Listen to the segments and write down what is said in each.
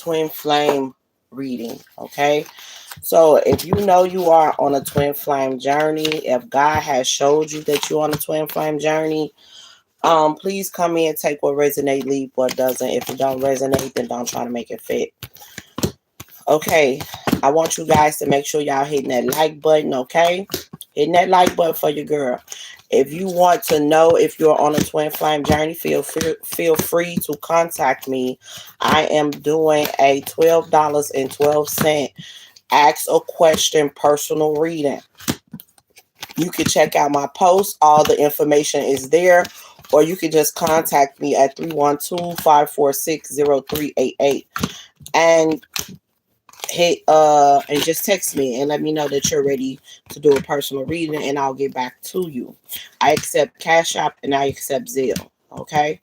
twin flame reading, okay? So if you know you are on a twin flame journey, if God has showed you that you're on a twin flame journey, please come in, take what resonates, leave what doesn't. If it don't resonate, then don't try to make it fit. Okay, I want you guys to make sure y'all hitting that like button, okay? Hitting that like button for your girl. If you want to know if you're on a twin flame journey, feel free to contact me. I am doing a $12.12 ask a question personal reading. You can check out my post. All the information is there. Or you can just contact me at 312-546-0388. And and just text me and let me know that you're ready to do a personal reading, and I'll get back to you. I accept Cash App and I accept Zelle. Okay.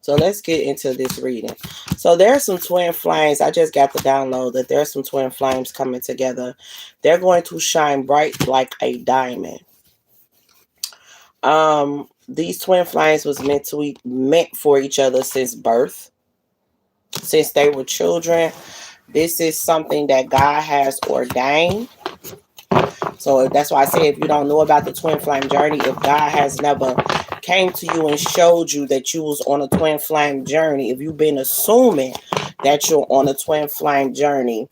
So let's get into this reading. So there's some twin flames. I just got the download that there's some twin flames coming together. They're going to shine bright like a diamond. These twin flames was meant for each other since birth, since they were children. This is something that God has ordained. So that's why I say, if you don't know about the twin flame journey, if God has never came to you and showed you that you was on a twin flame journey, if you've been assuming that you're on a twin flame journey,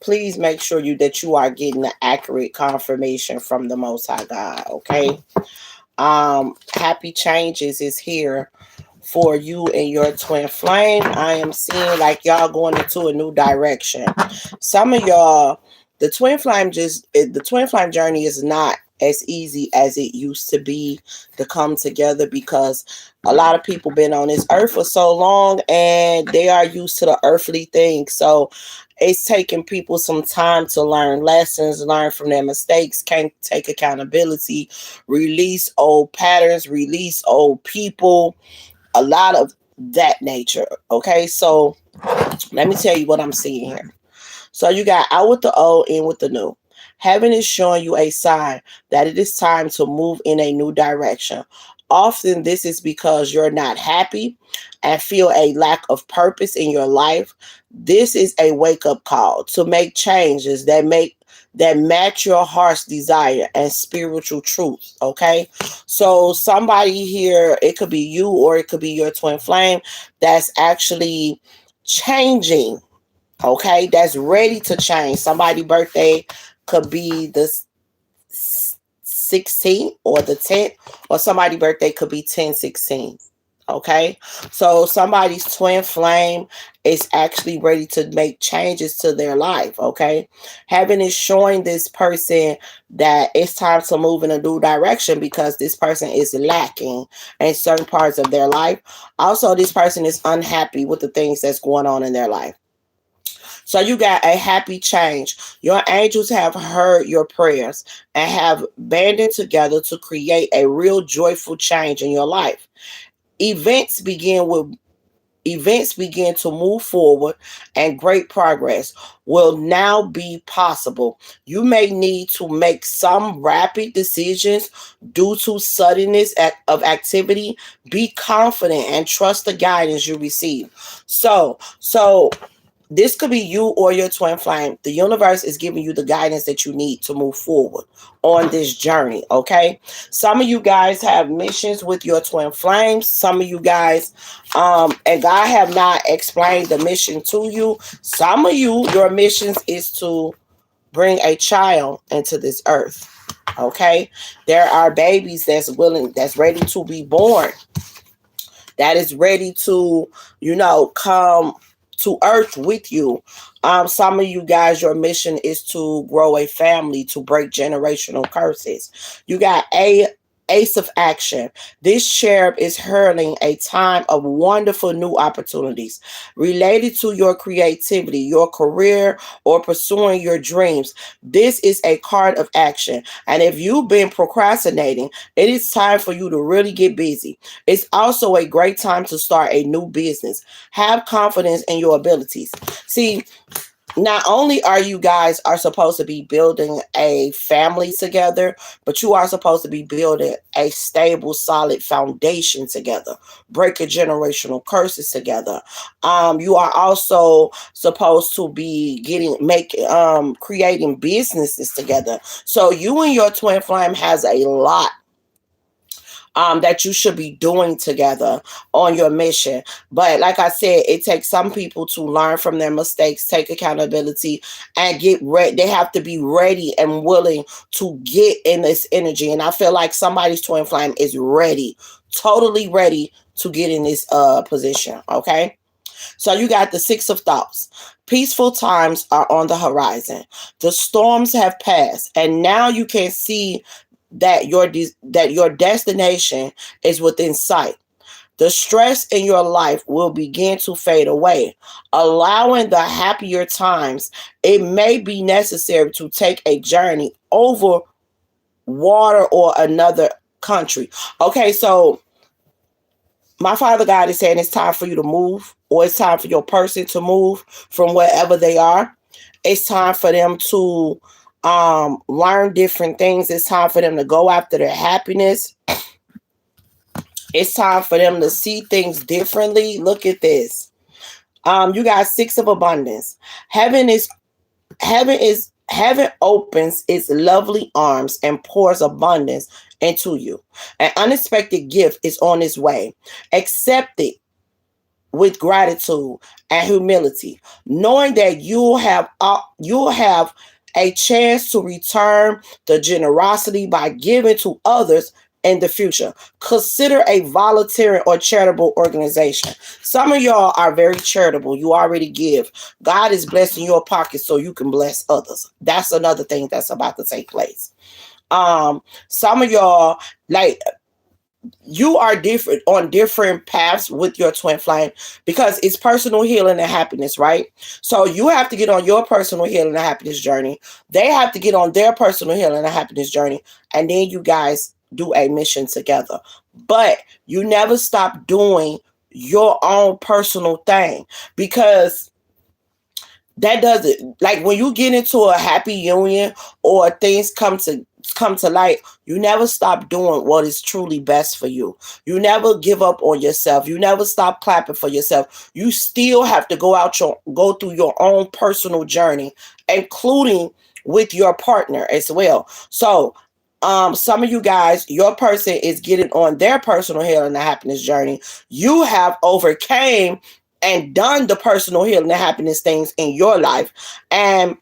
please make sure that you are getting the accurate confirmation from the Most High God. Okay. Happy changes is here for you and your twin flame. I am seeing like y'all going into a new direction. Some of y'all, the twin flame journey is not as easy as it used to be to come together, because a lot of people been on this earth for so long and they are used to the earthly things. So it's taking people some time to learn lessons, learn from their mistakes, can't take accountability, release old patterns, release old people, a lot of that nature. Okay, so let me tell you what I'm seeing here. So you got out with the old, in with the new. Heaven is showing you a sign that it is time to move in a new direction. Often this is because you're not happy and feel a lack of purpose in your life. This is a wake-up call to make changes that match your heart's desire and spiritual truth. Okay, so somebody here, it could be you or it could be your twin flame, that's actually changing. Okay, that's ready to change. Somebody's birthday could be the 16th or the 10th, or somebody's birthday could be 10/16. Okay, so somebody's twin flame is actually ready to make changes to their life. Okay, heaven is showing this person that it's time to move in a new direction, because this person is lacking in certain parts of their life. Also, this person is unhappy with the things that's going on in their life. So you got a happy change. Your angels have heard your prayers and have banded together to create a real joyful change in your life. Events begin to move forward, and great progress will now be possible. You may need to make some rapid decisions due to suddenness of activity. Be confident and trust the guidance you receive. So this could be you or your twin flame. The universe is giving you the guidance that you need to move forward on this journey. Okay. Some of you guys have missions with your twin flames. Some of you guys, and God have not explained the mission to you. Some of you, your missions is to bring a child into this earth. Okay. There are babies that's ready to be born, that is ready to, come to earth with you. Some of you guys, your mission is to grow a family, to break generational curses. You got Ace of Action. This cherub is hurling a time of wonderful new opportunities related to your creativity, your career, or pursuing your dreams. This is a card of action. And if you've been procrastinating, it is time for you to really get busy. It's also a great time to start a new business. Have confidence in your abilities. See, not only are you guys are supposed to be building a family together, but you are supposed to be building a stable, solid foundation together, breaking generational curses together. You are also supposed to be creating businesses together. So you and your twin flame has a lot that you should be doing together on your mission. But like I said, it takes some people to learn from their mistakes, take accountability, and get ready. They have to be ready and willing to get in this energy. And I feel like somebody's twin flame is ready, totally ready to get in this position. Okay. So you got the Six of Thoughts. Peaceful times are on the horizon. The storms have passed, and now you can see that your destination is within sight. The stress in your life will begin to fade away, allowing the happier times. It may be necessary to take a journey over water or another country. Okay, so my Father God is saying it's time for you to move, or it's time for your person to move from wherever they are. It's time for them to learn different things. It's time for them to go after their happiness. It's time for them to see things differently. Look at this. You got Six of Abundance. Heaven opens its lovely arms and pours abundance into you. An unexpected gift is on its way. Accept it with gratitude and humility, knowing that you'll have a chance to return the generosity by giving to others in the future. Consider a volunteer or charitable organization. Some of y'all are very charitable. You already give. God is blessing your pocket so you can bless others. That's another thing that's about to take place. Some of y'all, like, you are different on different paths with your twin flame because it's personal healing and happiness, right? So you have to get on your personal healing and happiness journey. They have to get on their personal healing and happiness journey. And then you guys do a mission together. But you never stop doing your own personal thing, because that doesn't, like, when you get into a happy union or things come to light, you never stop doing what is truly best for you. You never give up on yourself. You never stop clapping for yourself. You still have to go through your own personal journey, including with your partner as well. So some of you guys, your person is getting on their personal healing and happiness journey. You have overcame and done the personal healing and happiness things in your life, and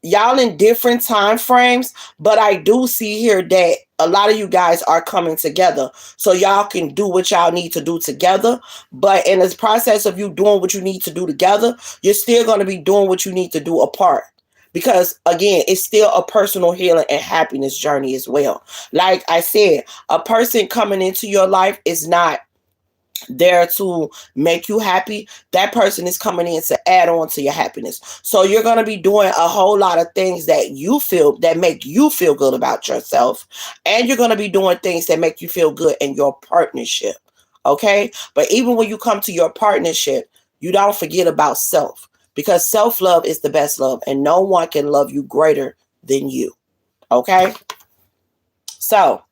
y'all in different time frames, but I do see here that a lot of you guys are coming together so y'all can do what y'all need to do together. But in this process of you doing what you need to do together, you're still going to be doing what you need to do apart, because again, it's still a personal healing and happiness journey as well. Like I said, a person coming into your life is not there to make you happy. That person is coming in to add on to your happiness. So you're going to be doing a whole lot of things that make you feel good about yourself, and you're going to be doing things that make you feel good in your partnership. Okay? But even when you come to your partnership, you don't forget about self, because self-love is the best love, and no one can love you greater than you. Okay? So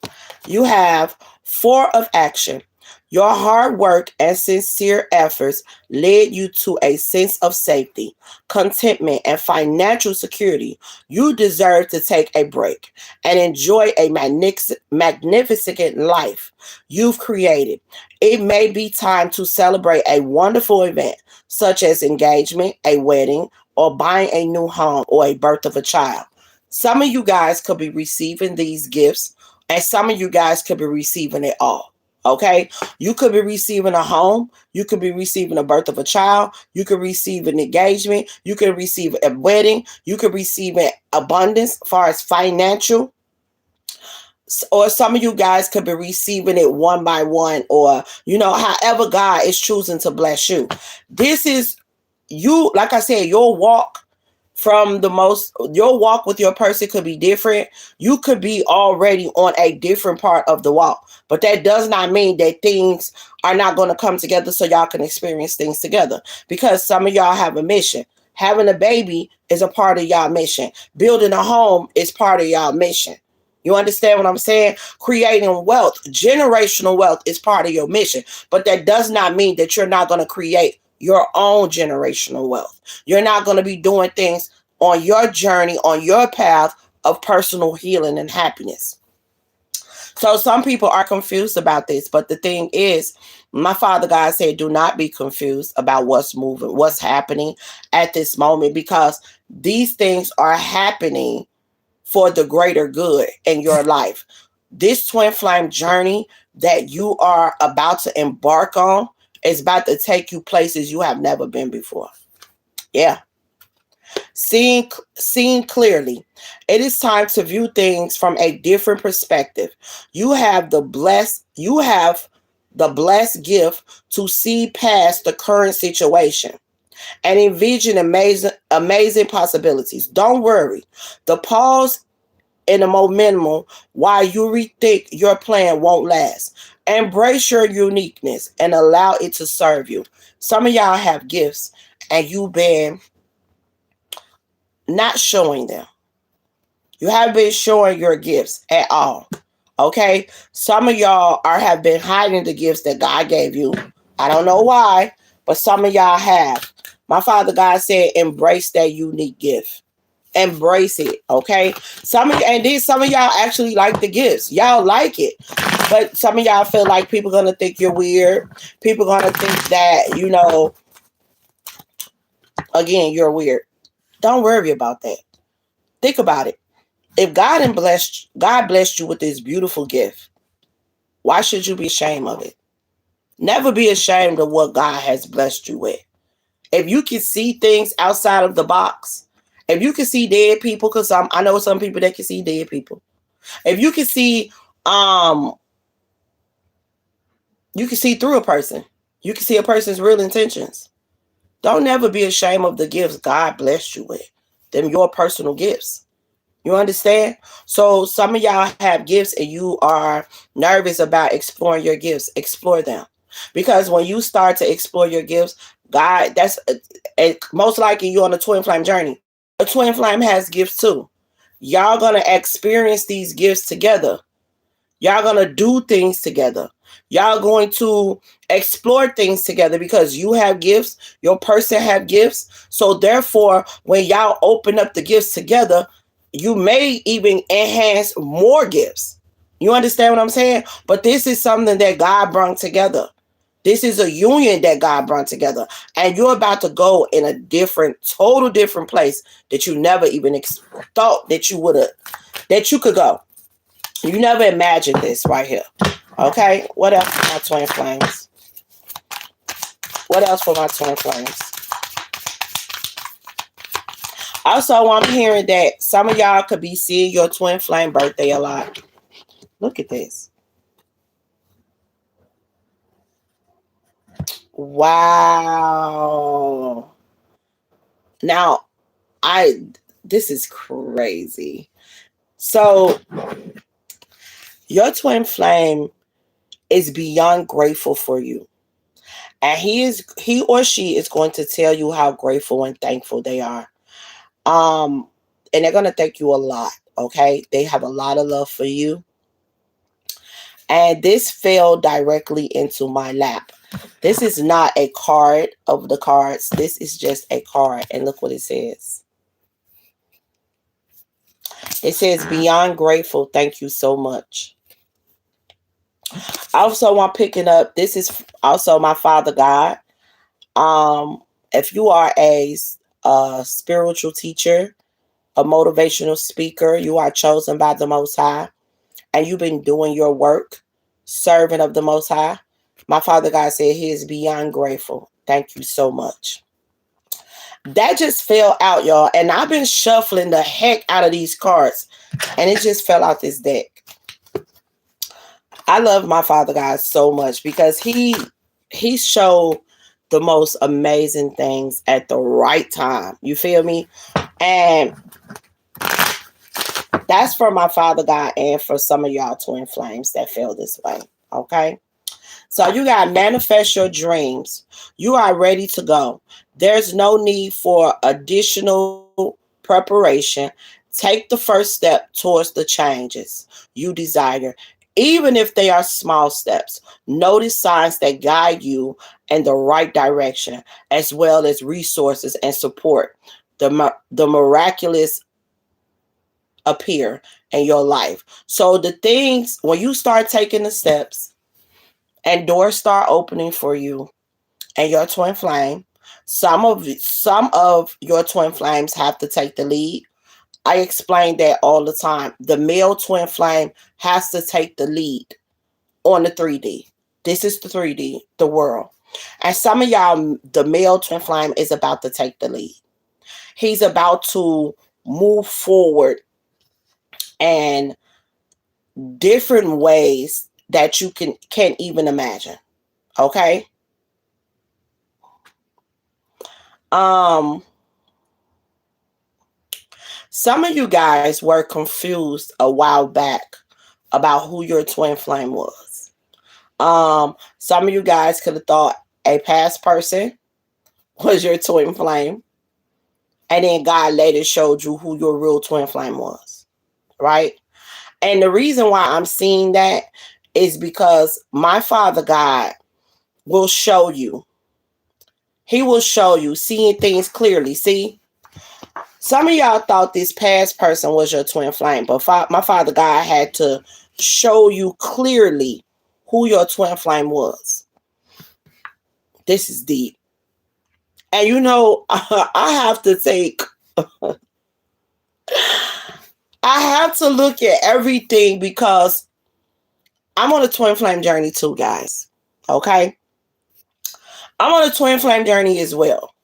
you have Four of Action. Your hard work and sincere efforts led you to a sense of safety, contentment, and financial security. You deserve to take a break and enjoy a magnificent life you've created. It may be time to celebrate a wonderful event, such as engagement, a wedding, or buying a new home, or a birth of a child. Some of you guys could be receiving these gifts, and some of you guys could be receiving it all. Okay, you could be receiving a home, you could be receiving a birth of a child, you could receive an engagement, you could receive a wedding, you could receive an abundance as far as financial, or some of you guys could be receiving it one by one, or however God is choosing to bless you. This is you, like I said, your walk with your person could be different. You could be already on a different part of the walk, but that does not mean that things are not going to come together so y'all can experience things together, because some of y'all have a mission. Having a baby is a part of y'all mission. Building a home is part of y'all mission. You understand what I'm saying? Creating wealth, generational wealth is part of your mission. But that does not mean that you're not going to create your own generational wealth. You're not going to be doing things on your journey, on your path of personal healing and happiness. So some people are confused about this, but the thing is, my Father God said, do not be confused about what's moving, what's happening at this moment, because these things are happening for the greater good in your life. This twin flame journey that you are about to embark on is about to take you places you have never been before. Yeah. Seeing clearly. It is time to view things from a different perspective. You have the blessed gift to see past the current situation and envision amazing possibilities. Don't worry. The pause and the momentum while you rethink your plan won't last. Embrace your uniqueness and allow it to serve you. Some of y'all have gifts and you've been not showing them. You haven't been showing your gifts at all. Okay? Some of y'all have been hiding the gifts that God gave you. I don't know why, but some of y'all have. My Father God said, embrace that unique gift. Embrace it, okay? Some of y'all actually like the gifts. Y'all like it. But some of y'all feel like people gonna think you're weird. People gonna think that, again, you're weird. Don't worry about that. Think about it. If God blessed you with this beautiful gift, why should you be ashamed of it? Never be ashamed of what God has blessed you with. If you can see things outside of the box, if you can see dead people, because I know some people that can see dead people. If you can see through a person. You can see a person's real intentions. Don't never be ashamed of the gifts God blessed you with. Them your personal gifts. You understand? So some of y'all have gifts and you are nervous about exploring your gifts. Explore them. Because when you start to explore your gifts, God, most likely you're on a twin flame journey. A twin flame has gifts too. Y'all gonna experience these gifts together. Y'all gonna do things together. Y'all going to explore things together because you have gifts, your person have gifts. So therefore, when y'all open up the gifts together, you may even enhance more gifts. You understand what I'm saying? But this is something that God brought together. This is a union that God brought together. And you're about to go in a total different place that you never even thought that you could go. You never imagined this right here. Okay? What else for my twin flames? What else for my twin flames? Also, I'm hearing that some of y'all could be seeing your twin flame birthday a lot. Look at this. Wow. Now, this is crazy. So, your twin flame is beyond grateful for you. And he or she is going to tell you how grateful and thankful they are. And they're going to thank you a lot, okay? They have a lot of love for you. And this fell directly into my lap. This is not a card of the cards. This is just a card. And look what it says. It says, beyond grateful, thank you so much. Also, I'm picking up, this is also my Father God. If you are a spiritual teacher, a motivational speaker, you are chosen by the Most High, and you've been doing your work, serving of the Most High, my Father God said he is beyond grateful. Thank you so much. That just fell out, y'all. And I've been shuffling the heck out of these cards. And it just fell out this deck. I love my Father God so much because he showed the most amazing things at the right time. You feel me? And that's for my Father God and for some of y'all twin flames that feel this way. Okay? So you got to manifest your dreams. You are ready to go. There's no need for additional preparation. Take the first step towards the changes you desire, even if they are small steps. Notice signs that guide you in the right direction, as well as resources and support. The miraculous appear in your life. So the things, when you start taking the steps and doors start opening for you and your twin flame, some of your twin flames have to take the lead. I explain that all the time. The male twin flame has to take the lead on the 3D. This is the 3D, the world. And some of y'all, the male twin flame is about to take the lead. He's about to move forward and different ways that you can't even imagine. Okay? Um some of you guys were confused a while back about who your twin flame was. Some of you guys could have thought a past person was your twin flame, and then God later showed you who your real twin flame was, right? And the reason why I'm seeing that is because my Father God will show you. He will show you, seeing things clearly. See, some of y'all thought this past person was your twin flame, but my Father God had to show you clearly who your twin flame was. This is deep. And you know, I have to take, I have to look at everything because I'm on a twin flame journey too, guys. Okay? I'm on a twin flame journey as well.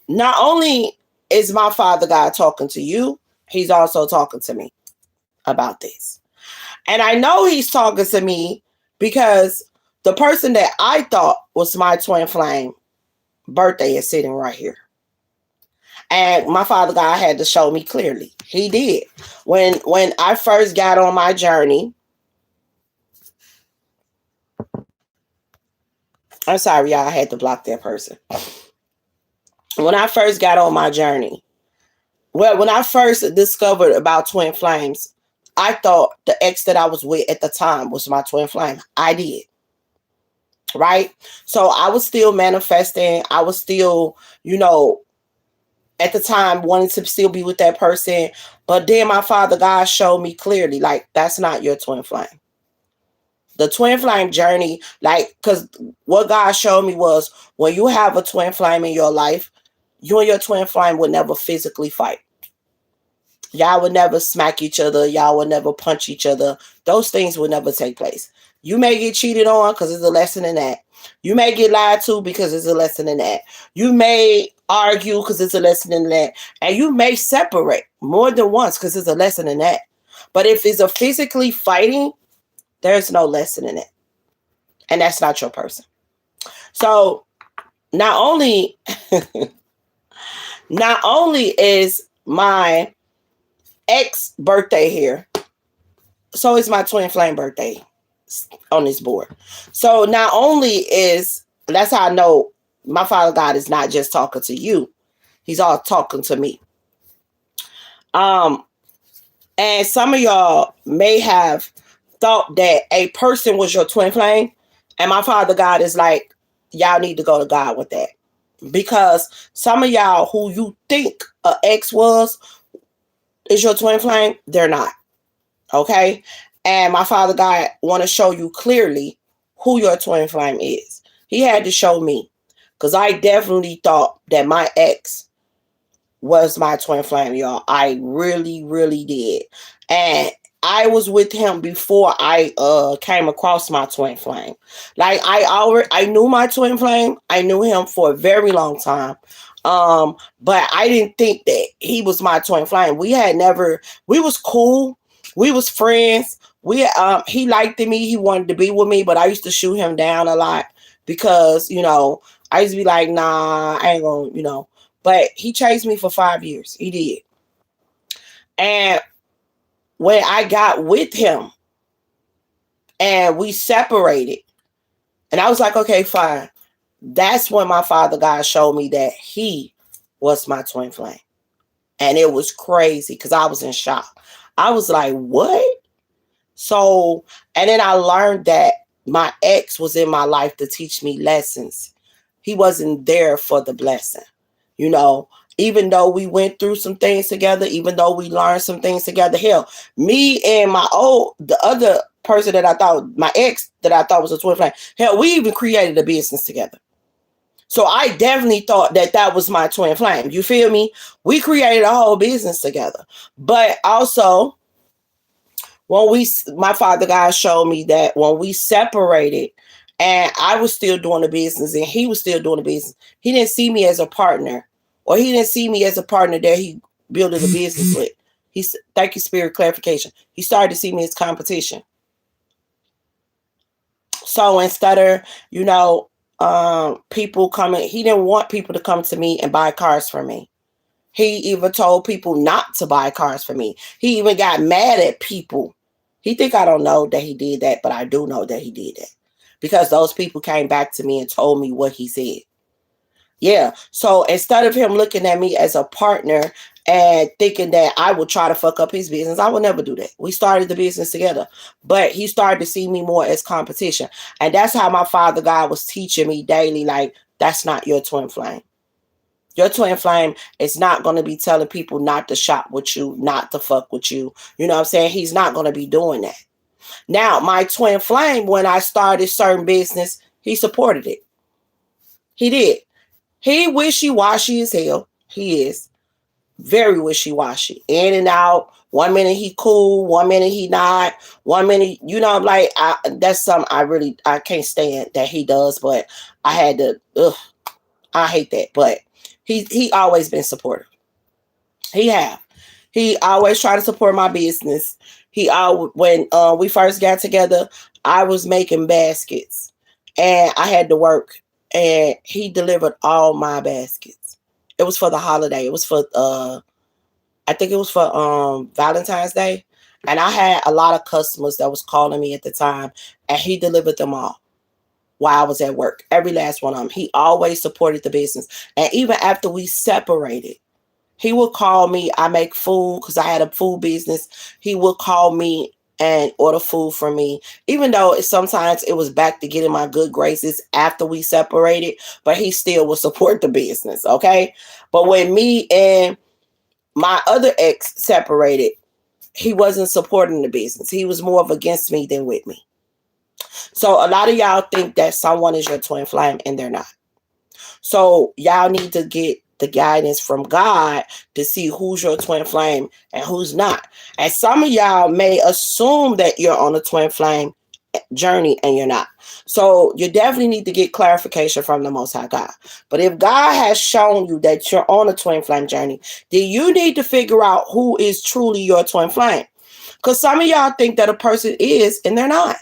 Not only is my Father God talking to you, he's also talking to me about this. And I know he's talking to me because the person that I thought was my twin flame birthday is sitting right here. And my Father God had to show me clearly. He did. When I first got on my journey, I'm sorry, y'all, I had to block that person. When I first got on my journey, well, when I first discovered about twin flames, I thought the ex that I was with at the time was my twin flame. I did. Right? So I was still manifesting. I was still, at the time wanting to still be with that person. But then my Father God showed me clearly, like, that's not your twin flame. The twin flame journey, because what God showed me was when you have a twin flame in your life, you and your twin flame would never physically fight. Y'all would never smack each other. Y'all would never punch each other. Those things would never take place. You may get cheated on because there's a lesson in that. You may get lied to because there's a lesson in that. You may argue because it's a lesson in that. And you may separate more than once because there's a lesson in that. But if it's a physically fighting, there's no lesson in it. And that's not your person. So not only is my ex birthday here, so it's my twin flame birthday on this board. So not only that's how I know my Father God is not just talking to you, he's all talking to me. And some of y'all may have thought that a person was your twin flame, and my Father God is like, y'all need to go to God with that. Because some of y'all who you think an ex is your twin flame, they're not. Okay? And my Father God want to show you clearly who your twin flame is. He had to show me. Because I definitely thought that my ex was my twin flame, y'all. I really, really did. And I was with him before I came across my twin flame. Like I knew my twin flame. I knew him for a very long time. But I didn't think that he was my twin flame. We was cool. We was friends. He liked me. He wanted to be with me, but I used to shoot him down a lot because, I used to be like, nah, I ain't gonna, But he chased me for 5 years. He did. And when I got with him and we separated, And I was like, okay, fine. That's when my Father God showed me that he was my twin flame. And it was crazy because I was in shock. I was like, what? So, and then I learned that my ex was in my life to teach me lessons. He wasn't there for the blessing. You know, even though we went through some things together, even though we learned some things together, hell, me and the other person that I thought, my ex that I thought was a twin flame, hell, we even created a business together. So I definitely thought that that was my twin flame. You feel me? We created a whole business together. But also, my Father God showed me that when we separated and I was still doing the business and he was still doing the business, he didn't see me as a partner, or he didn't see me as a partner that he building a business with. Thank you, Spirit clarification. He started to see me as competition. So instead of, people coming, he didn't want people to come to me and buy cars from me. He even told people not to buy cars for me. He even got mad at people. He think I don't know that he did that, but I do know that he did that. Because those people came back to me and told me what he said. Yeah. So instead of him looking at me as a partner and thinking that I would try to fuck up his business, I would never do that. We started the business together. But he started to see me more as competition. And that's how my Father God was teaching me daily, like, that's not your twin flame. Your twin flame is not going to be telling people not to shop with you, not to fuck with you. You know what I'm saying? He's not going to be doing that. Now, my twin flame, when I started certain business, he supported it. He did. He wishy-washy as hell. He is very wishy-washy. In and out. 1 minute he cool, 1 minute he not. 1 minute, like, that's something I can't stand that he does, but I had to, I hate that. But he always been supportive. He always tried to support my business. When we first got together, I was making baskets and I had to work, and he delivered all my baskets. It was for the holiday. It was for I think it was for Valentine's Day. And I had a lot of customers that was calling me at the time, and he delivered them all while I was at work. Every last one of them. He always supported the business. And even after we separated, he would call me. I make food because I had a food business. He would call me and order food for me, even though sometimes it was back to getting my good graces after we separated, but he still would support the business, okay? But when me and my other ex separated, he wasn't supporting the business. He was more of against me than with me. So a lot of y'all think that someone is your twin flame, and they're not. So y'all need to get the guidance from God to see who's your twin flame and who's not. And some of y'all may assume that you're on a twin flame journey and you're not. So you definitely need to get clarification from the Most High God. But if God has shown you that you're on a twin flame journey, then you need to figure out who is truly your twin flame. Because some of y'all think that a person is and they're not.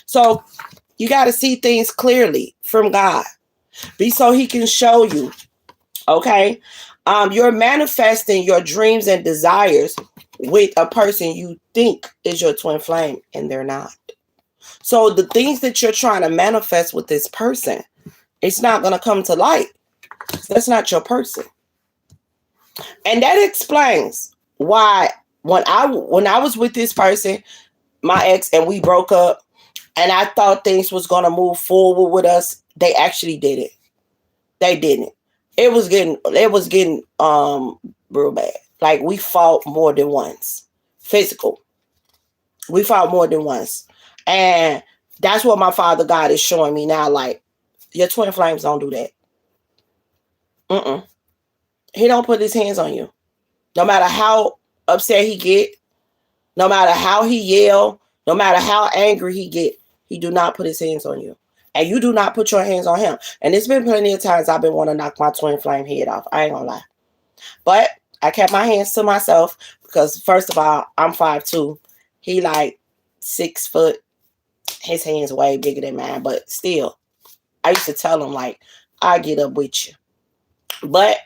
So you got to see things clearly from God. So he can show you. Okay. You're manifesting your dreams and desires with a person you think is your twin flame, and they're not. So the things that you're trying to manifest with this person, it's not going to come to light. That's not your person. And that explains why when I was with this person, my ex, and we broke up, and I thought things was going to move forward with us, they actually did it. They didn't. It was getting real bad. Like, we fought more than once. Physical. We fought more than once. And that's what my Father God is showing me now. Like, your twin flames don't do that. He don't put his hands on you. No matter how upset he get, no matter how he yell, no matter how angry he get, he do not put his hands on you. And you do not put your hands on him. And it's been plenty of times I've been wanting to knock my twin flame head off. I ain't gonna lie. But I kept my hands to myself because, first of all, I'm 5'2". He like 6 foot. His hands way bigger than mine. But still, I used to tell him, like, I'll get up with you. But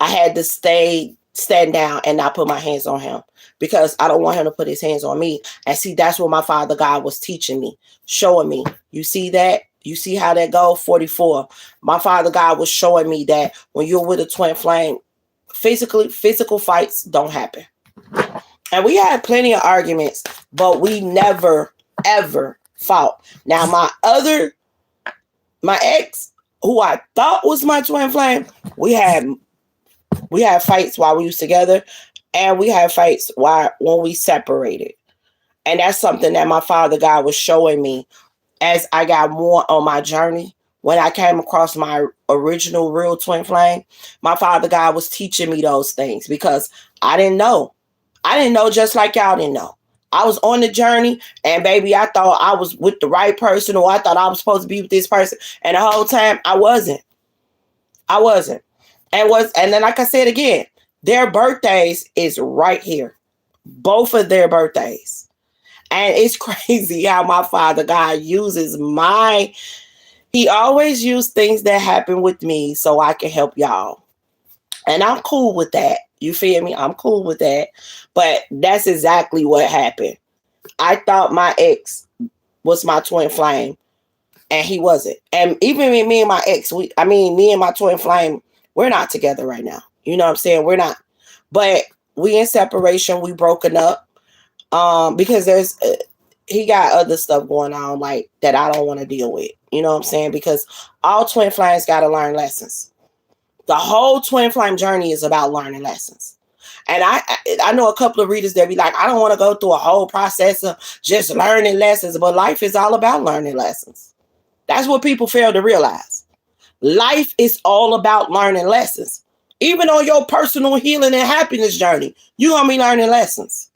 I had to stand down and not put my hands on him because I don't want him to put his hands on me. And see, that's what my Father God was teaching me, showing me. You see that? You see how that go? 44. My Father God was showing me that when you're with a twin flame, physical fights don't happen. And we had plenty of arguments, but we never, ever fought. Now, my ex, who I thought was my twin flame, we had fights while we was together, and we had fights when we separated. And that's something that my Father God was showing me as I got more on my journey. When I came across my original real twin flame, my Father God was teaching me those things because I didn't know. I didn't know, just like y'all didn't know. I was on the journey, and baby, I thought I was with the right person, or I thought I was supposed to be with this person. And the whole time I wasn't. And then, like I said again, their birthdays is right here. Both of their birthdays. And it's crazy how my Father God uses he always used things that happen with me so I can help y'all. And I'm cool with that. You feel me? I'm cool with that. But that's exactly what happened. I thought my ex was my twin flame, and he wasn't. And even me and my ex, me and my twin flame, we're not together right now. You know what I'm saying? We're not. But we in separation. We broken up. Because he got other stuff going on like that I don't want to deal with. You know what I'm saying? Because all twin flames got to learn lessons. The whole twin flame journey is about learning lessons. And I know a couple of readers that be like, I don't want to go through a whole process of just learning lessons, but life is all about learning lessons. That's what people fail to realize. Life is all about learning lessons. Even on your personal healing and happiness journey, you're going to be learning lessons.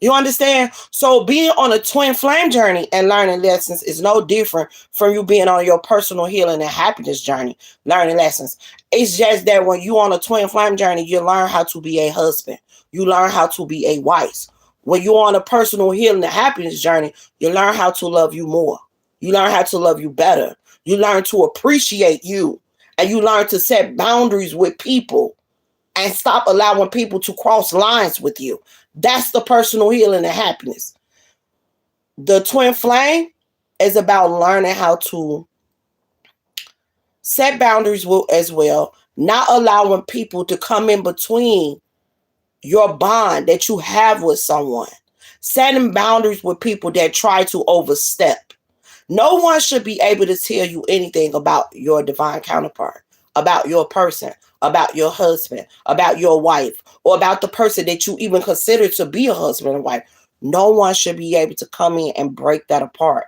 You understand? So being on a twin flame journey and learning lessons is no different from you being on your personal healing and happiness journey, learning lessons. It's just that when you on a twin flame journey, you learn how to be a husband. You learn how to be a wife. When you're on a personal healing and happiness journey, you learn how to love you more. You learn how to love you better. You learn to appreciate you. And you learn to set boundaries with people and stop allowing people to cross lines with you. That's the personal healing and happiness. The twin flame is about learning how to set boundaries as well, not allowing people to come in between your bond that you have with someone. Setting boundaries with people that try to overstep. No one should be able to tell you anything about your divine counterpart, about your person, about your husband, about your wife, or about the person that you even consider to be a husband and wife. No one should be able to come in and break that apart.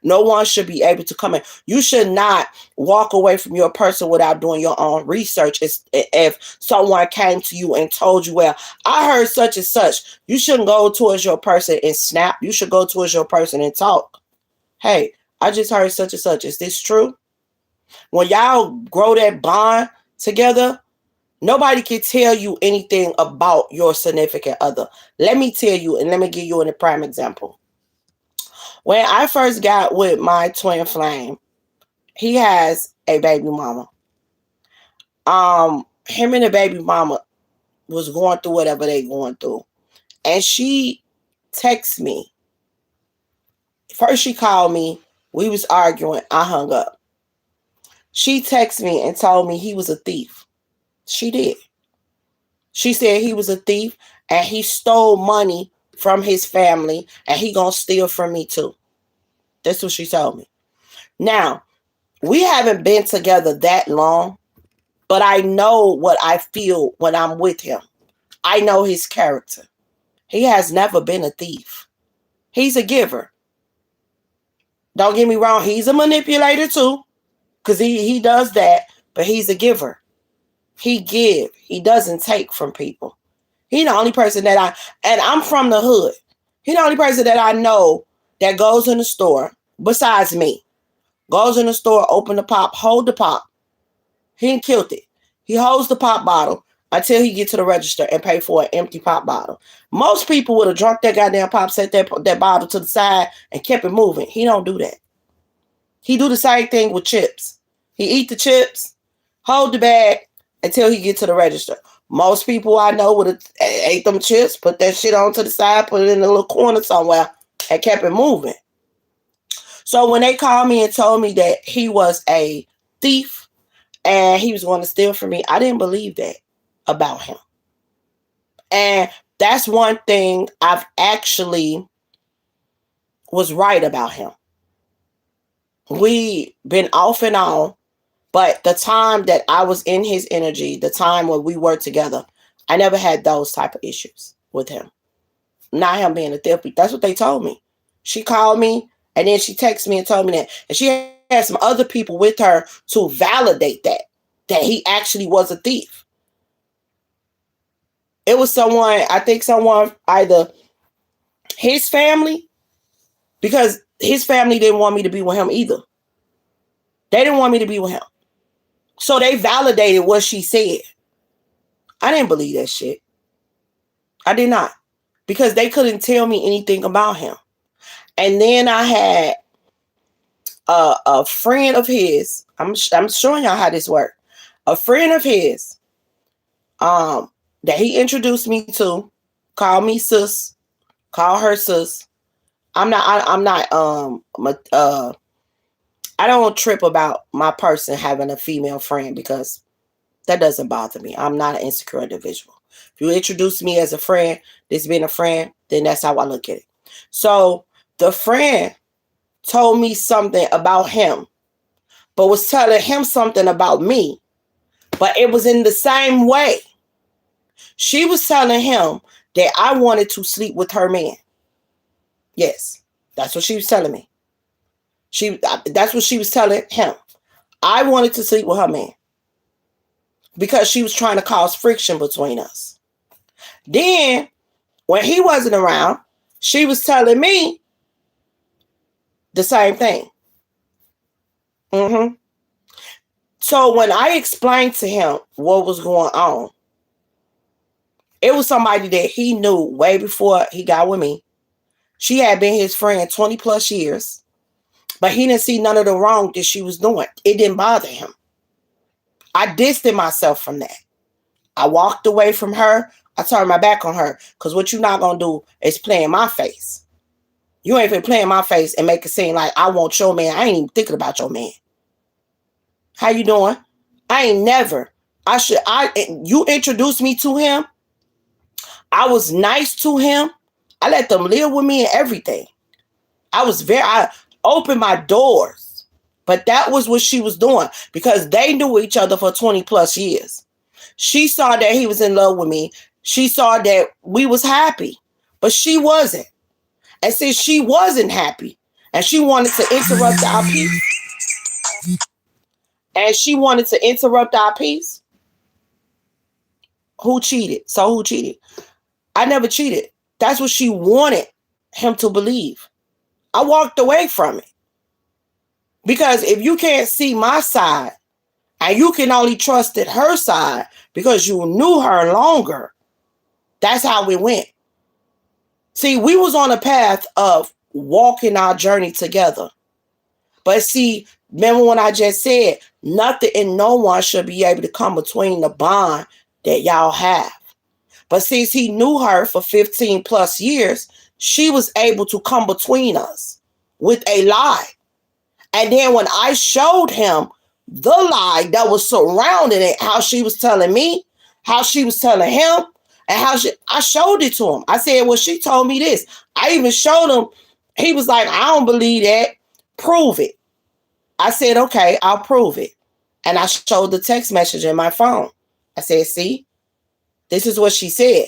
No one should be able to come in. You should not walk away from your person without doing your own research. If someone came to you and told you, well, I heard such and such, you shouldn't go towards your person and snap. You should go towards your person and talk. Hey, I just heard such and such. Is this true? When y'all grow that bond together, nobody can tell you anything about your significant other. Let me tell you, and let me give you a prime example. When I first got with my twin flame, he has a baby mama. Him and the baby mama was going through whatever they going through. And she texted me. First she called me. We was arguing. I hung up. She texted me and told me he was a thief. She did. She said he was a thief and he stole money from his family and he gonna steal from me too. That's what she told me. Now, we haven't been together that long, but I know what I feel when I'm with him. I know his character. He has never been a thief. He's a giver. Don't get me wrong, he's a manipulator too, because he does that, but he's a giver. He give. He doesn't take from people. He's the only person and I'm from the hood. He's the only person that I know that goes in the store, besides me, goes in the store, open the pop, hold the pop. He ain't killed it. He holds the pop bottle until he get to the register and pay for an empty pop bottle. Most people would have drunk that goddamn pop, set that bottle to the side and kept it moving. He don't do that. He do the same thing with chips. He eat the chips, hold the bag until he get to the register. Most people I know would have ate them chips, put that shit on to the side, put it in a little corner somewhere, and kept it moving. So when they called me and told me that he was a thief and he was going to steal from me, I didn't believe that about him. And that's one thing I've actually was right about him. We been off and on, but the time that I was in his energy, the time when we were together, I never had those type of issues with him. Not him being a therapy. That's what they told me. She called me and then she texted me and told me that. And she had some other people with her to validate that he actually was a thief. It was someone, I think someone, either his family, because his family didn't want me to be with him either. They didn't want me to be with him. So they validated what she said. I didn't believe that shit. I did not. Because they couldn't tell me anything about him. And then I had a friend of his. I'm showing y'all how this worked. A friend of his that he introduced me to, called me sis, call her sis. I don't trip about my person having a female friend because that doesn't bother me. I'm not an insecure individual. If you introduce me as a friend, this being a friend, then that's how I look at it. So the friend told me something about him, but was telling him something about me, but it was in the same way. She was telling him that I wanted to sleep with her man. Yes, that's what she was telling me. That's what she was telling him. I wanted to sleep with her man because she was trying to cause friction between us. Then, when he wasn't around, she was telling me the same thing. So when I explained to him what was going on, it was somebody that he knew way before he got with me. She had been his friend 20 plus years, but he didn't see none of the wrong that she was doing. It didn't bother him. I distanced myself from that. I walked away from her. I turned my back on her because what you're not going to do is play in my face. You ain't finna play in my face and make it seem like I want your man. I ain't even thinking about your man. How you doing? I ain't never. You introduced me to him. I was nice to him. I let them live with me and everything. I opened my doors. But that was what she was doing because they knew each other for 20 plus years. She saw that he was in love with me. She saw that we was happy, but she wasn't. And since she wasn't happy and she wanted to interrupt our peace, who cheated? So who cheated? I never cheated. That's what she wanted him to believe. I walked away from it. Because if you can't see my side and you can only trust her side because you knew her longer, that's how we went. See, we was on a path of walking our journey together. But see, remember when I just said, nothing and no one should be able to come between the bond that y'all have. But since he knew her for 15 plus years, she was able to come between us with a lie. And then when I showed him the lie that was surrounding it, how she was telling me, how she was telling him, and I showed it to him. I said, well, she told me this. I even showed him. He was like, I don't believe that. Prove it. I said, okay, I'll prove it. And I showed the text message in my phone. I said, see, this is what she said.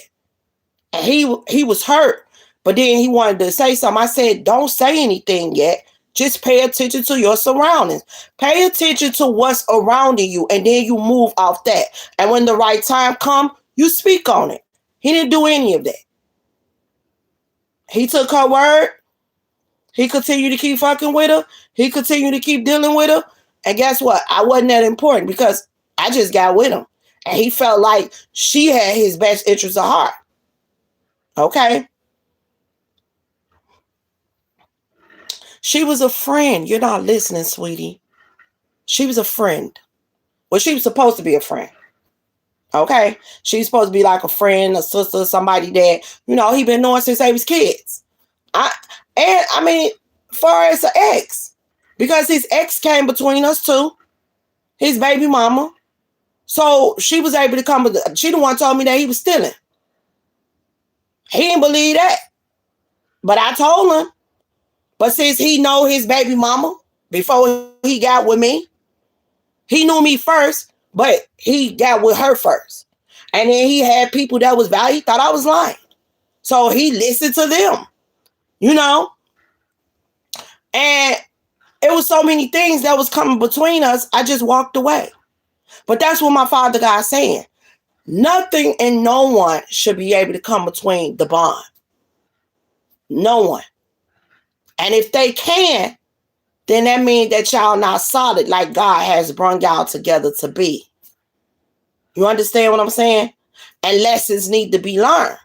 And he was hurt. But then he wanted to say something. I said, don't say anything yet. Just pay attention to your surroundings. Pay attention to what's around you. And then you move off that. And when the right time comes, you speak on it. He didn't do any of that. He took her word. He continued to keep fucking with her. He continued to keep dealing with her. And guess what? I wasn't that important because I just got with him. And he felt like she had his best interest at heart. Okay? She was a friend. You're not listening, sweetie. She was a friend. Well, she was supposed to be a friend. Okay? She's supposed to be like a friend, a sister, somebody that, he been knowing since they was kids. far as an ex. Because his ex came between us two, his baby mama. So she was able to come with she the one told me that he was stealing. He didn't believe that. But I told him. But since he know his baby mama before he got with me, he knew me first, but he got with her first. And then he had people that was valued, thought I was lying. So he listened to them, you know. And it was so many things that was coming between us. I just walked away. But that's what my Father God's saying. Nothing and no one should be able to come between the bond. No one. And if they can, then that means that y'all not solid like God has brought y'all together to be. You understand what I'm saying? And lessons need to be learned.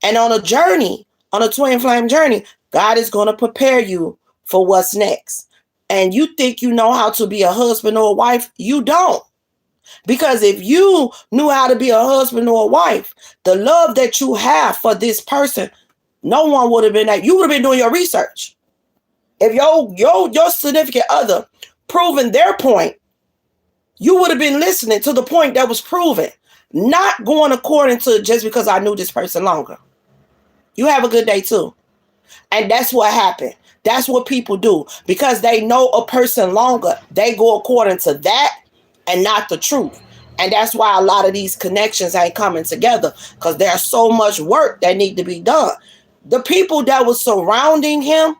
And on a journey, on a twin flame journey, God is going to prepare you for what's next. And you think you know how to be a husband or a wife? You don't. Because if you knew how to be a husband or a wife, the love that you have for this person, no one would have been that. You would have been doing your research. If your significant other proven their point, you would have been listening to the point that was proven, not going according to just because I knew this person longer. You have a good day too. And that's what happened. That's what people do. Because they know a person longer, they go according to that and not the truth. And that's why a lot of these connections ain't coming together, because there's so much work that need to be done. The people that was surrounding him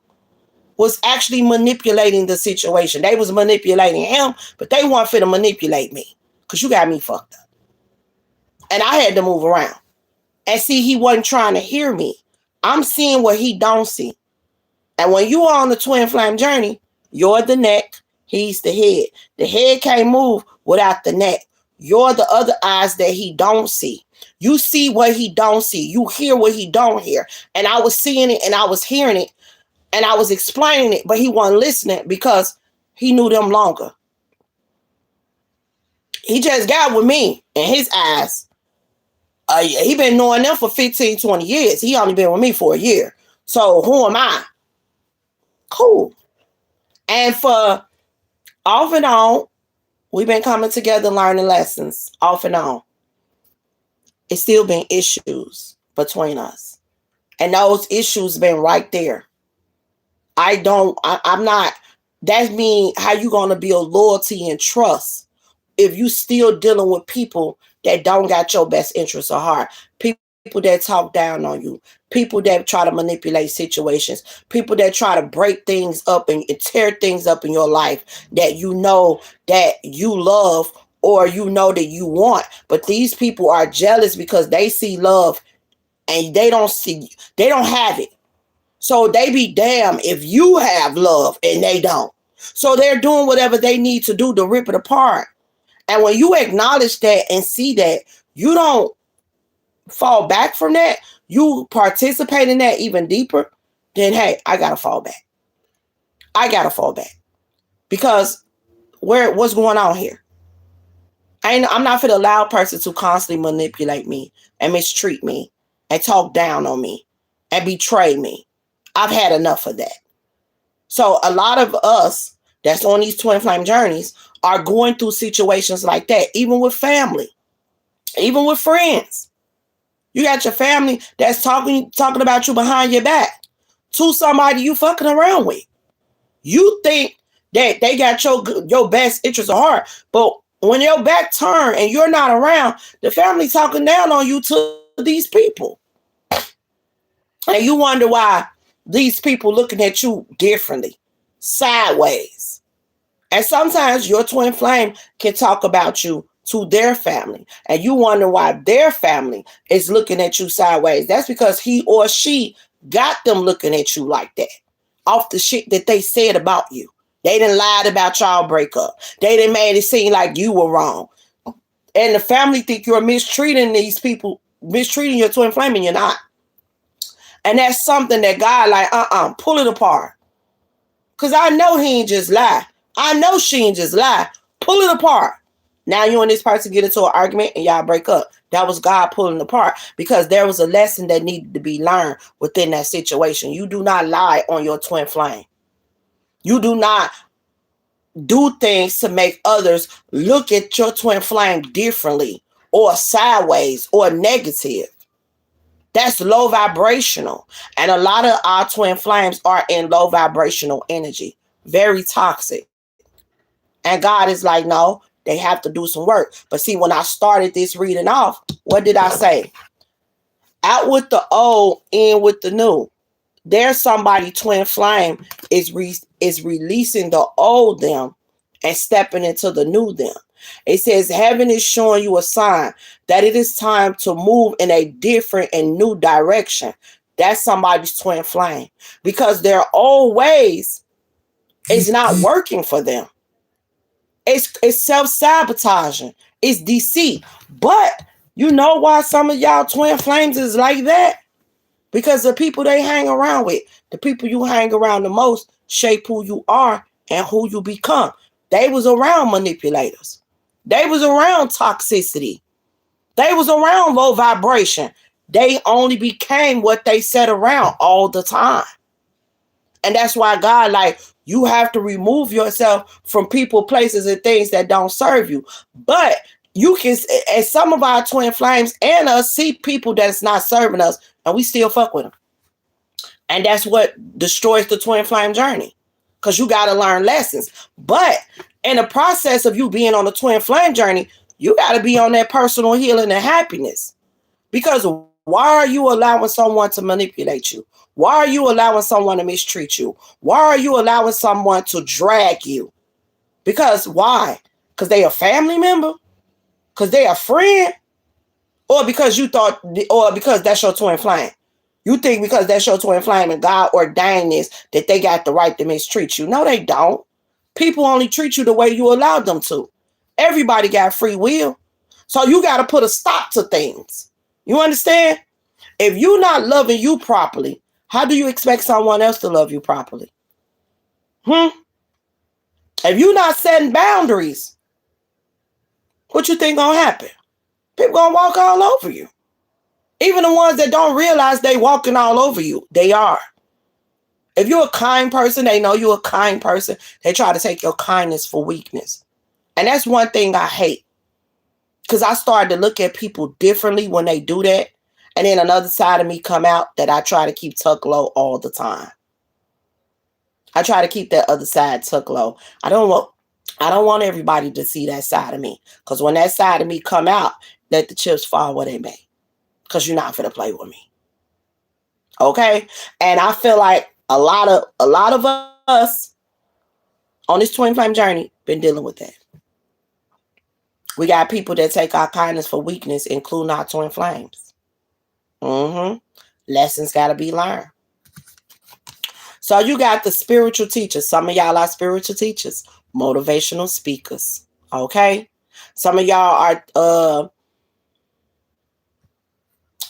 was actually manipulating the situation. They was manipulating him, but they weren't fit to manipulate me, because you got me fucked up. And I had to move around. And see, he wasn't trying to hear me. I'm seeing what he don't see. And when you are on the twin flame journey, you're the neck, he's the head. The head can't move without the neck. You're the other eyes that he don't see. You see what he don't see. You hear what he don't hear. And I was seeing it and I was hearing it and I was explaining it, but he wasn't listening because he knew them longer. He just got with me in his eyes. He been knowing them for 15, 20 years. He only been with me for a year. So who am I? Cool. And for off and on, we've been coming together, learning lessons off and on. It's still been issues between us. And those issues been right there. I'm not, that means how you going to build loyalty and trust if you still dealing with people that don't got your best interests at heart, people that talk down on you, people that try to manipulate situations, people that try to break things up and tear things up in your life that you know that you love or you know that you want. But these people are jealous because they see love and they don't have it. So they be damned if you have love and they don't. So they're doing whatever they need to do to rip it apart. And when you acknowledge that and see that, you don't fall back from that, you participate in that even deeper, then hey, I gotta fall back. I gotta fall back. Because what's going on here? I'm not for the loud person to constantly manipulate me and mistreat me and talk down on me and betray me. I've had enough of that. So a lot of us that's on these twin flame journeys are going through situations like that, even with family, even with friends. You got your family that's talking about you behind your back to somebody you fucking around with. You think that they got your best interest at heart, but when your back turned and you're not around, the family talking down on you to these people. And you wonder why these people looking at you differently, sideways. And sometimes your twin flame can talk about you to their family. And you wonder why their family is looking at you sideways. That's because he or she got them looking at you like that. Off the shit that they said about you. They done lied about y'all breakup. They done made it seem like you were wrong. And the family think you're mistreating these people, mistreating your twin flame, and you're not. And that's something that God like, pull it apart. Because I know he ain't just lie. I know she ain't just lie. Pull it apart. Now you and this person get into an argument and y'all break up. That was God pulling apart because there was a lesson that needed to be learned within that situation. You do not lie on your twin flame. You do not do things to make others look at your twin flame differently or sideways or negative. That's low vibrational. And a lot of our twin flames are in low vibrational energy, very toxic. And God is like, no, they have to do some work. But see, when I started this reading off, what did I say? Out with the old, in with the new. There's somebody twin flame is releasing the old them and stepping into the new them. It says heaven is showing you a sign that it is time to move in a different and new direction. That's somebody's twin flame, because their old ways is not working for them. It's self-sabotaging. It's deceit. But you know why some of y'all twin flames is like that? Because the people they hang around with, the people you hang around the most, shape who you are and who you become. They was around manipulators. They was around toxicity. They was around low vibration. They only became what they said around all the time. And that's why God, like, you have to remove yourself from people, places, and things that don't serve you. But you can, as some of our twin flames and us, see people that's not serving us, and we still fuck with them. And that's what destroys the twin flame journey, because you got to learn lessons. But in the process of you being on the twin flame journey, you got to be on that personal healing and happiness. Because why are you allowing someone to manipulate you? Why are you allowing someone to mistreat you? Why are you allowing someone to drag you? Because why? Because they a family member? Because they a friend? Or because you thought, or because that's your twin flame? You think because that's your twin flame and God ordained this, that they got the right to mistreat you. No, they don't. People only treat you the way you allowed them to. Everybody got free will. So you got to put a stop to things. You understand? If you're not loving you properly, how do you expect someone else to love you properly? If you're not setting boundaries, what you think gonna happen? People gonna walk all over you. Even the ones that don't realize they walking all over you, they are. If you're a kind person, they know you're a kind person. They try to take your kindness for weakness. And that's one thing I hate. Because I started to look at people differently when they do that. And then another side of me come out that I try to keep tucked low all the time. I try to keep that other side tucked low. I don't want everybody to see that side of me. Because when that side of me come out, let the chips fall where they may. Because you're not finna play with me. Okay? And I feel like a lot of us on this twin flame journey been dealing with that. We got people that take our kindness for weakness, including our twin flames. Lessons got to be learned. So you got the spiritual teachers. Some of y'all are spiritual teachers, motivational speakers. Okay? Some of y'all are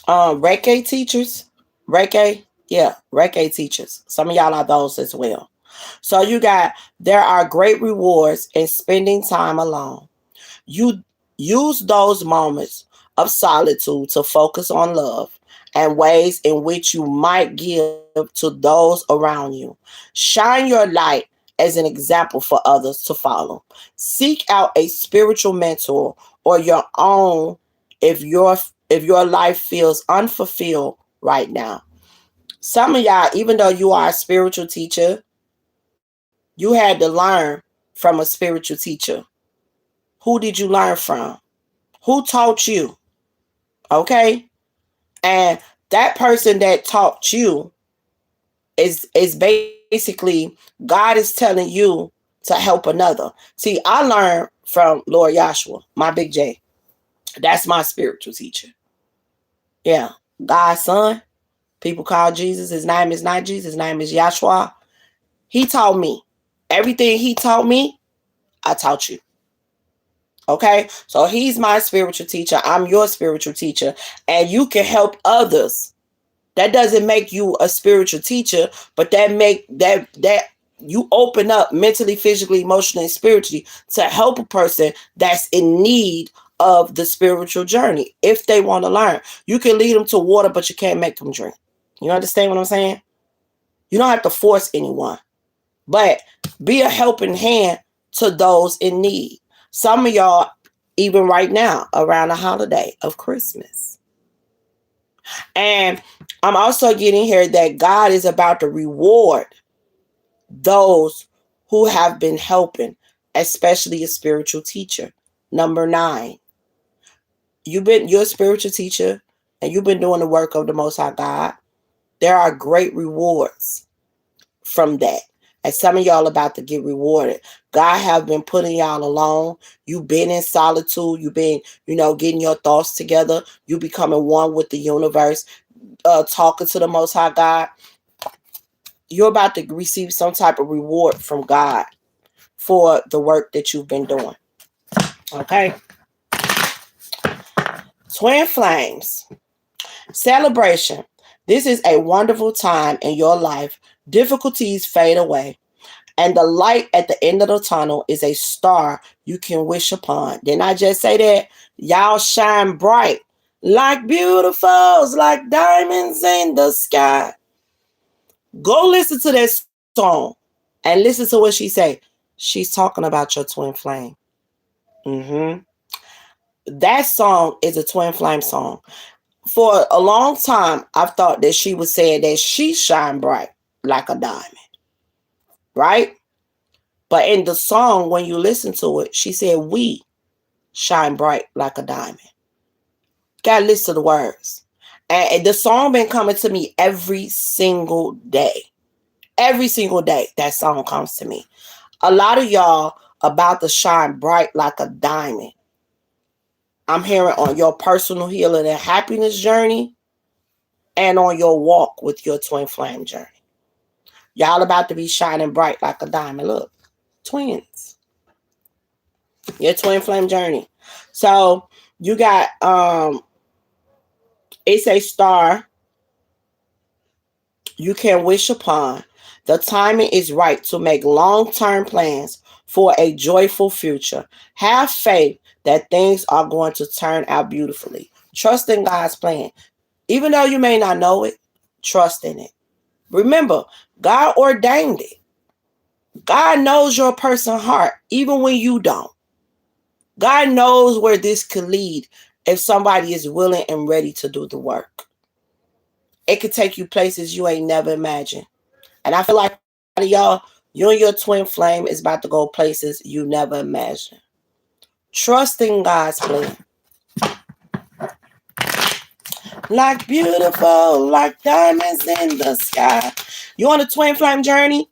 Reiki teachers. Reiki teachers. Some of y'all are those as well. So there are great rewards in spending time alone. You use those moments of solitude to focus on love and ways in which you might give to those around you. Shine your light as an example for others to follow. Seek out a spiritual mentor or your own if your life feels unfulfilled right now. Some of y'all, even though you are a spiritual teacher, you had to learn from a spiritual teacher. Who did you learn from? Who taught you? Okay? And that person that taught you is basically God is telling you to help another. See, I learned from Lord Yahshua, my big J. That's my spiritual teacher. Yeah. God's son. People call Jesus. His name is not Jesus. His name is Yahshua. He taught me. Everything he taught me, I taught you. Okay? So he's my spiritual teacher. I'm your spiritual teacher. And you can help others. That doesn't make you a spiritual teacher, but that you open up mentally, physically, emotionally, and spiritually to help a person that's in need of the spiritual journey. If they want to learn, you can lead them to water, but you can't make them drink. You understand what I'm saying? You don't have to force anyone. but be a helping hand to those in need. Some of y'all, even right now, around the holiday of Christmas. And I'm also getting here that God is about to reward those who have been helping, especially a spiritual teacher. Number 9, you're a spiritual teacher and you've been doing the work of the Most High God. There are great rewards from that. And some of y'all about to get rewarded. God have been putting y'all alone. You've been in solitude. You've been, getting your thoughts together. You becoming one with the universe, talking to the Most High God. You're about to receive some type of reward from God for the work that you've been doing. Okay? Twin flames. Celebration. This is a wonderful time in your life. Difficulties fade away. And the light at the end of the tunnel is a star you can wish upon. Didn't I just say that? Y'all shine bright like beautifuls, like diamonds in the sky. Go listen to that song and listen to what she say. She's talking about your twin flame. That song is a twin flame song. For a long time, I've thought that she was saying that she shine bright like a diamond. Right? But in the song, when you listen to it, she said, we shine bright like a diamond. Gotta listen to the words. And the song been coming to me every single day. Every single day, that song comes to me. A lot of y'all about to shine bright like a diamond. I'm hearing on your personal healing and happiness journey and on your walk with your twin flame journey. Y'all about to be shining bright like a diamond. Look, twins. Your twin flame journey. So you got it's a star you can wish upon. The timing is right to make long-term plans for a joyful future. Have faith that things are going to turn out beautifully. Trust in God's plan. Even though you may not know it, trust in it. Remember, God ordained it. God knows your person's heart, even when you don't. God knows where this could lead if somebody is willing and ready to do the work. It could take you places you ain't never imagined. And I feel like a lot of y'all, you and your twin flame is about to go places you never imagined. Trust in God's plan. Like beautiful, like diamonds in the sky. You on a twin flame journey?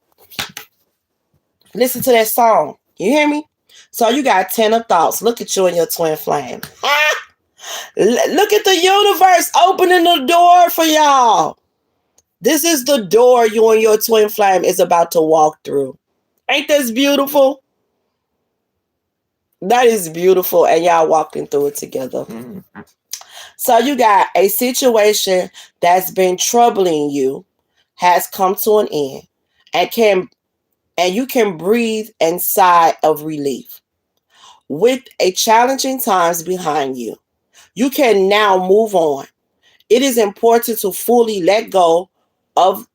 Listen to that song. You hear me? So you got 10 of thoughts. Look at you and your twin flame. Look at the universe opening the door for y'all. This is the door you and your twin flame is about to walk through. Ain't this beautiful? That is beautiful. And y'all walking through it together. So you got a situation that's been troubling you has come to an end and you can breathe and sigh of relief. With a challenging times behind you, you can now move on. It is important to fully let go of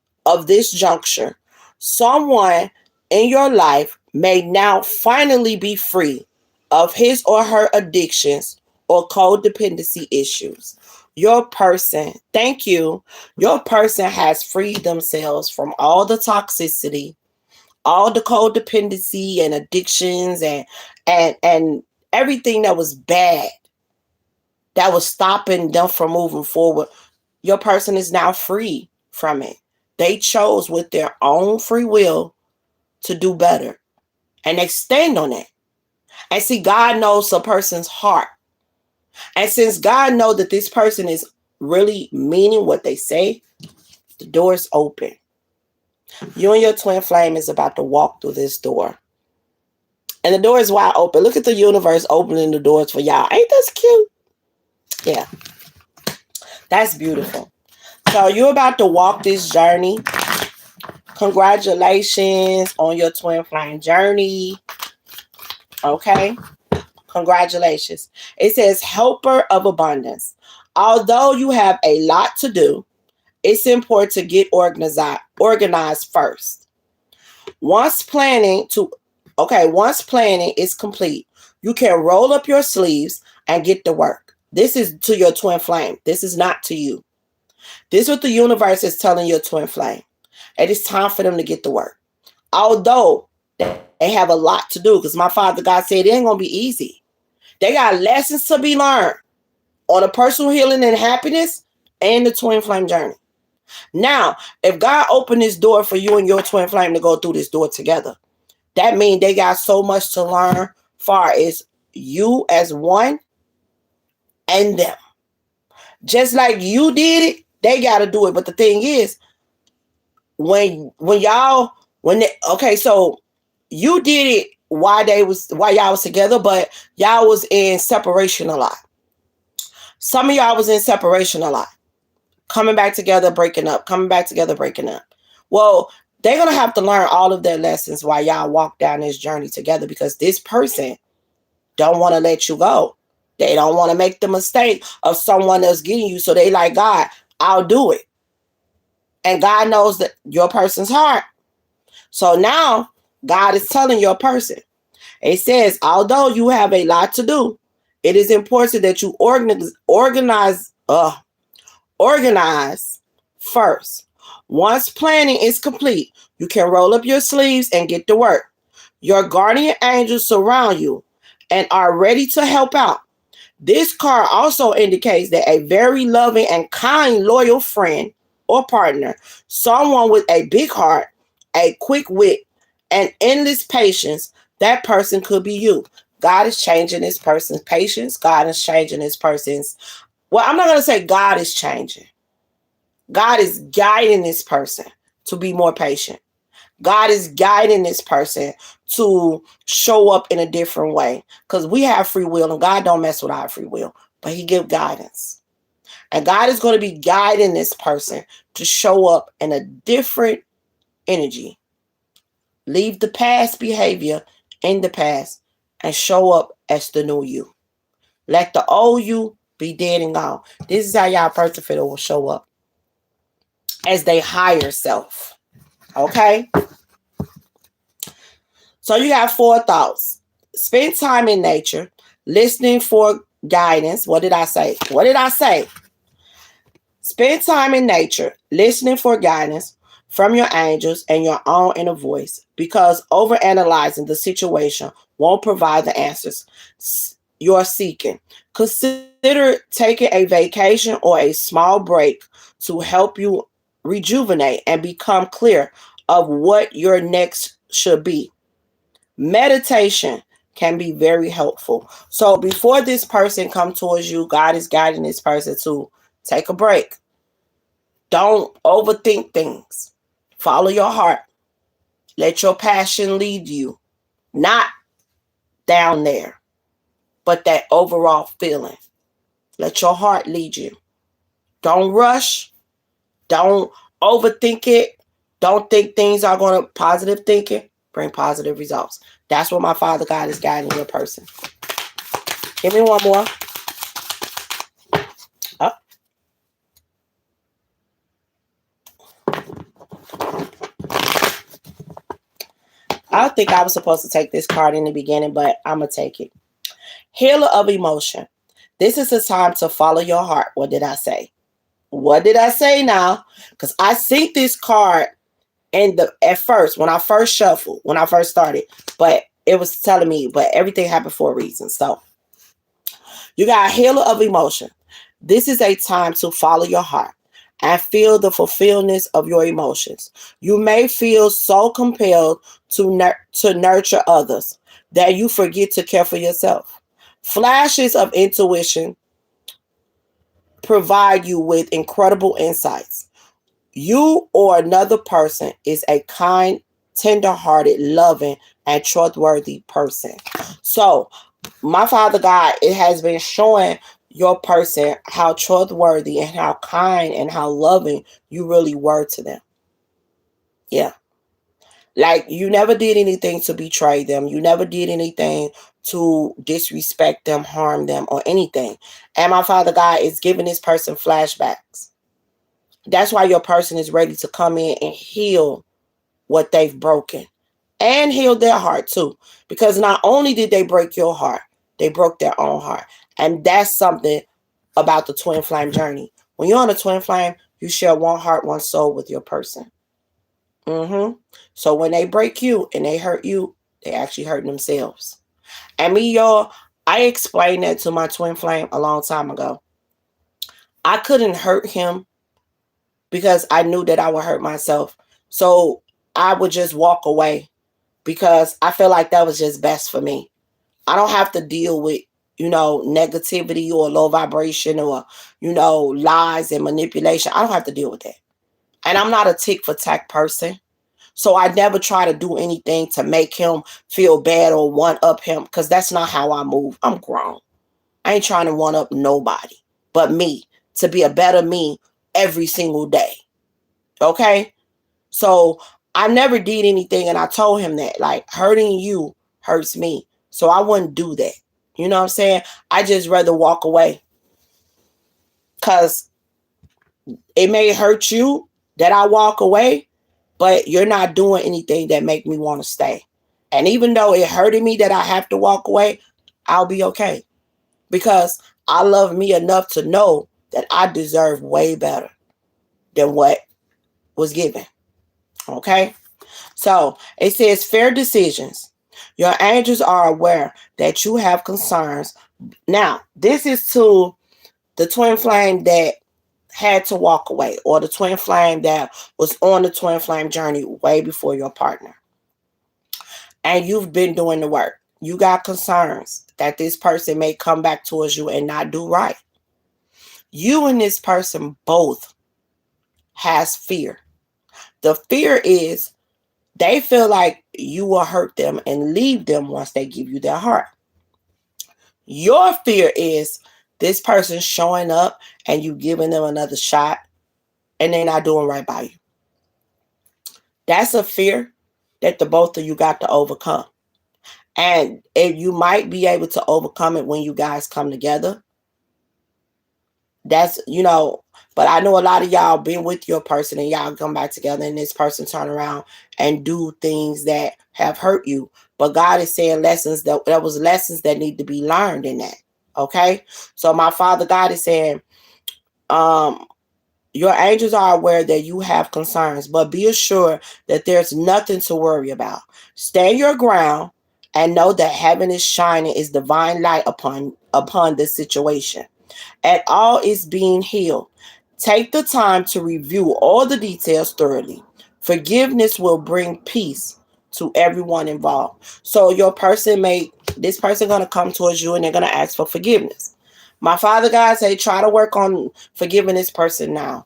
this juncture. Someone in your life may now finally be free of his or her addictions or codependency issues. Your person, thank you. Your person has freed themselves from all the toxicity, all the codependency and addictions and everything that was bad that was stopping them from moving forward. Your person is now free from it. They chose with their own free will to do better. And they stand on it. And see, God knows a person's heart. And since God knows that this person is really meaning what they say, the door is open. You and your twin flame is about to walk through this door. And the door is wide open. Look at the universe opening the doors for y'all. Ain't that cute? Yeah. That's beautiful. So you're about to walk this journey. Congratulations on your twin flame journey. Okay? Congratulations. It says helper of abundance. Although you have a lot to do, it's important to get organized first. Once planning to once planning is complete, you can roll up your sleeves and get to work. This is to your twin flame. This is not to you. This is what the universe is telling your twin flame. And it's time for them to get to work. Although they have a lot to do, because my Father God said it ain't going to be easy. They got lessons to be learned on a personal healing and happiness and the twin flame journey. Now, if God opened this door for you and your twin flame to go through this door together, that means they got so much to learn far as you as one and them. Just like you did it, they got to do it. But the thing is, so you did it while y'all was together, but y'all was in separation a lot. Some of y'all was in separation a lot. Coming back together, breaking up. Coming back together, breaking up. Well, they're going to have to learn all of their lessons while y'all walk down this journey together, because this person don't want to let you go. They don't want to make the mistake of someone else getting you. So they like, God, I'll do it. And God knows that your person's heart. So now God is telling your person. It says, although you have a lot to do, it is important that you organize first. Once planning is complete, you can roll up your sleeves and get to work. Your guardian angels surround you and are ready to help out. This card also indicates that a very loving and kind, loyal friend or partner, someone with a big heart, a quick wit, and endless patience, that person could be you. God is changing this person's patience. God is changing this person's... Well, I'm not going to say God is changing. God is guiding this person to be more patient. God is guiding this person to show up in a different way. Because we have free will and God don't mess with our free will. But he gives guidance. And God is going to be guiding this person to show up in a different energy. Leave the past behavior in the past and show up as the new you. Let the old you be dead and gone. This is how y'all person fitter will show up as their higher self. Okay? So you got 4 thoughts. Spend time in nature, listening for guidance. What did I say? Spend time in nature, listening for guidance from your angels and your own inner voice, because overanalyzing the situation won't provide the answers you're seeking. Consider taking a vacation or a small break to help you rejuvenate and become clear of what your next should be. Meditation can be very helpful. So before this person come towards you, God is guiding this person to take a break. Don't overthink things. Follow your heart. Let your passion lead you. Not down there, but that overall feeling. Let your heart lead you. Don't rush. Don't overthink it. Don't think things are going to... Positive thinking bring positive results. That's what my Father God is guiding your person. Give me one more. Oh. I think I was supposed to take this card in the beginning, but I'm going to take it. Healer of emotion. This is the time to follow your heart. What did I say? What did I say now? Because I see this card at first, when I first shuffled, when I first started, but it was telling me, but everything happened for a reason. So you got a healer of emotion. This is a time to follow your heart and feel the fulfillment of your emotions. You may feel so compelled to nurture others that you forget to care for yourself. Flashes of intuition provide you with incredible insights. You or another person is a kind, tender-hearted, loving, and trustworthy person. So, my Father God, it has been showing your person how trustworthy and how kind and how loving you really were to them. Yeah. Like, you never did anything to betray them. You never did anything to disrespect them, harm them, or anything. And my Father God is giving this person flashbacks. That's why your person is ready to come in and heal what they've broken. and heal their heart too. Because not only did they break your heart, they broke their own heart. And that's something about the twin flame journey. When you're on a twin flame, you share one heart, one soul with your person. So when they break you and they hurt you, they actually hurt themselves. And me, y'all, I explained that to my twin flame a long time ago. I couldn't hurt him because I knew that I would hurt myself. So I would just walk away because I feel like that was just best for me. I don't have to deal with, negativity or low vibration or, lies and manipulation. I don't have to deal with that. And I'm not a tick for tack person. So I never try to do anything to make him feel bad or one up him because that's not how I move. I'm grown. I ain't trying to one up nobody but me to be a better me every single day. Okay? So I never did anything and I told him that. Like, hurting you hurts me. So I wouldn't do that. You know what I'm saying? I just rather walk away. Because it may hurt you that I walk away, but you're not doing anything that make me want to stay. And even though it hurted me that I have to walk away, I'll be okay. Because I love me enough to know that I deserve way better than what was given. Okay? So it says fair decisions. Your angels are aware that you have concerns. Now, this is to the twin flame that had to walk away, or the twin flame that was on the twin flame journey way before your partner. And you've been doing the work. You got concerns that this person may come back towards you and not do right. You and this person both has fear. The fear is they feel like you will hurt them and leave them once they give you their heart. Your fear is this person showing up and you giving them another shot and they're not doing right by you. That's a fear that the both of you got to overcome. And if you might be able to overcome it when you guys come together. That's, but I know a lot of y'all been with your person and y'all come back together and this person turn around and do things that have hurt you. But God is saying lessons that was lessons that need to be learned in that. Okay? So my Father God is saying, your angels are aware that you have concerns, but be assured that there's nothing to worry about. Stand your ground and know that heaven is shining its divine light upon this situation. And all is being healed. Take the time to review all the details thoroughly. Forgiveness will bring peace to everyone involved. So this person going to come towards you and they're going to ask for forgiveness. My Father God say, try to work on forgiving this person now.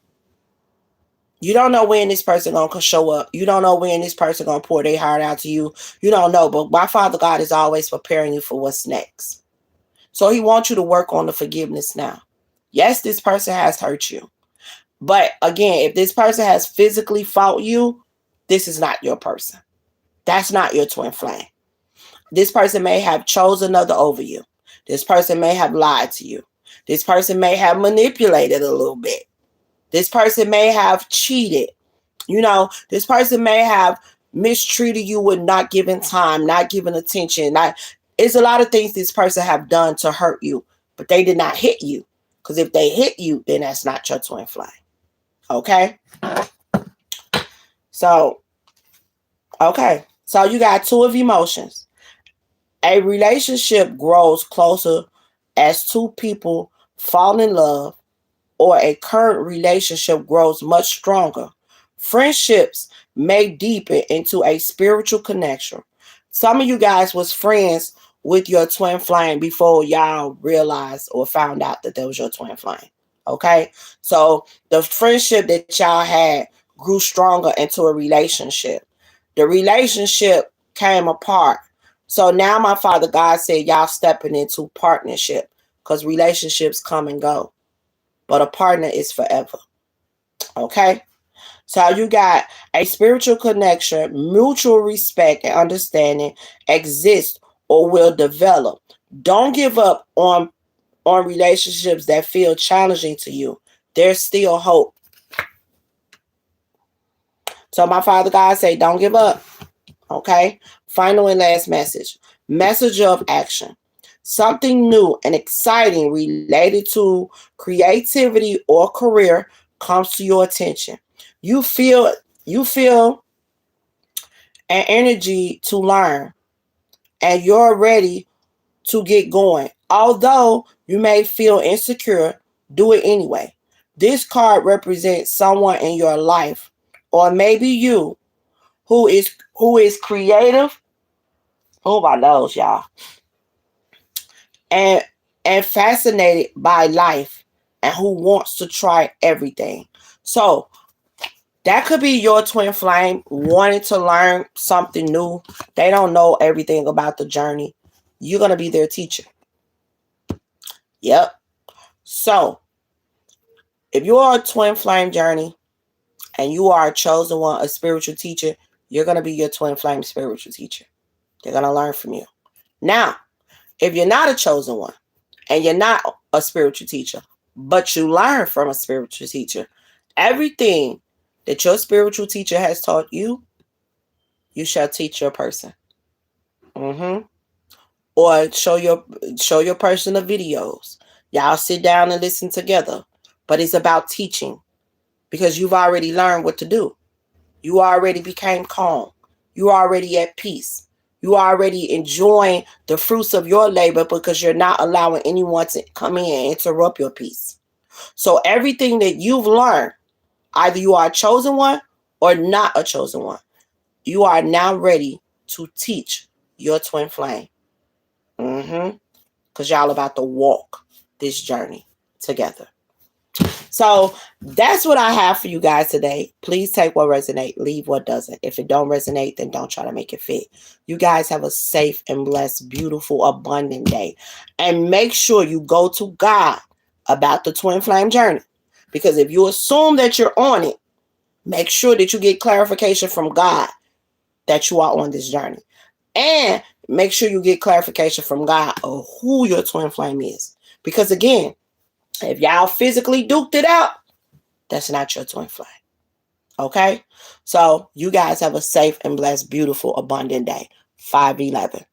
You don't know when this person going to show up. You don't know when this person going to pour their heart out to you. You don't know, but my Father God is always preparing you for what's next. So he wants you to work on the forgiveness now. Yes, this person has hurt you. But again, if this person has physically fought you, this is not your person. That's not your twin flame. This person may have chosen another over you. This person may have lied to you. This person may have manipulated a little bit. This person may have cheated. This person may have mistreated you with not giving time, not giving attention. It's a lot of things this person have done to hurt you, but they did not hit you. Because if they hit you, then that's not your twin flame. Okay? So you got two of emotions. A relationship grows closer as two people fall in love, or a current relationship grows much stronger. Friendships may deepen into a spiritual connection. Some of you guys was friends with your twin flame before y'all realized or found out that that was your twin flame. Okay? So the friendship that y'all had grew stronger into a relationship. The relationship came apart. So now my Father God said y'all stepping into partnership because relationships come and go. But a partner is forever. Okay? So you got a spiritual connection, mutual respect and understanding exist or will develop. Don't give up on relationships that feel challenging to you. There's still hope. So my Father God say, don't give up. Okay. Final and last message. Message of action. Something new and exciting related to creativity or career comes to your attention. You feel you feel an energy to learn and you're ready to get going. Although you may feel insecure, do it anyway. This card represents someone in your life, or maybe you, who is creative. Oh my nose, y'all. And and fascinated by life and who wants to try everything. So that could be your twin flame wanting to learn something new. They don't know everything about the journey. You're gonna be their teacher. Yep. So if you are a twin flame journey and you are a chosen one, a spiritual teacher, you're going to be your twin flame spiritual teacher. They're going to learn from you. Now, if you're not a chosen one and you're not a spiritual teacher, but you learn from a spiritual teacher, everything that your spiritual teacher has taught you, you shall teach your person. Or show your person the videos. Y'all sit down and listen together. But it's about teaching because you've already learned what to do. You already became calm. You already at peace. You already enjoying the fruits of your labor because you're not allowing anyone to come in and interrupt your peace. So everything that you've learned, either you are a chosen one or not a chosen one, you are now ready to teach your twin flame. Because y'all about to walk this journey together. So that's what I have for you guys today. Please take what resonates, leave what doesn't. If it don't resonate, then don't try to make it fit. You guys have a safe and blessed, beautiful, abundant day. And make sure you go to God about the twin flame journey. Because if you assume that you're on it, make sure that you get clarification from God that you are on this journey. And make sure you get clarification from God of who your twin flame is. Because again, if y'all physically duked it out, that's not your twin flame. Okay? So you guys have a safe and blessed, beautiful, abundant day. 511.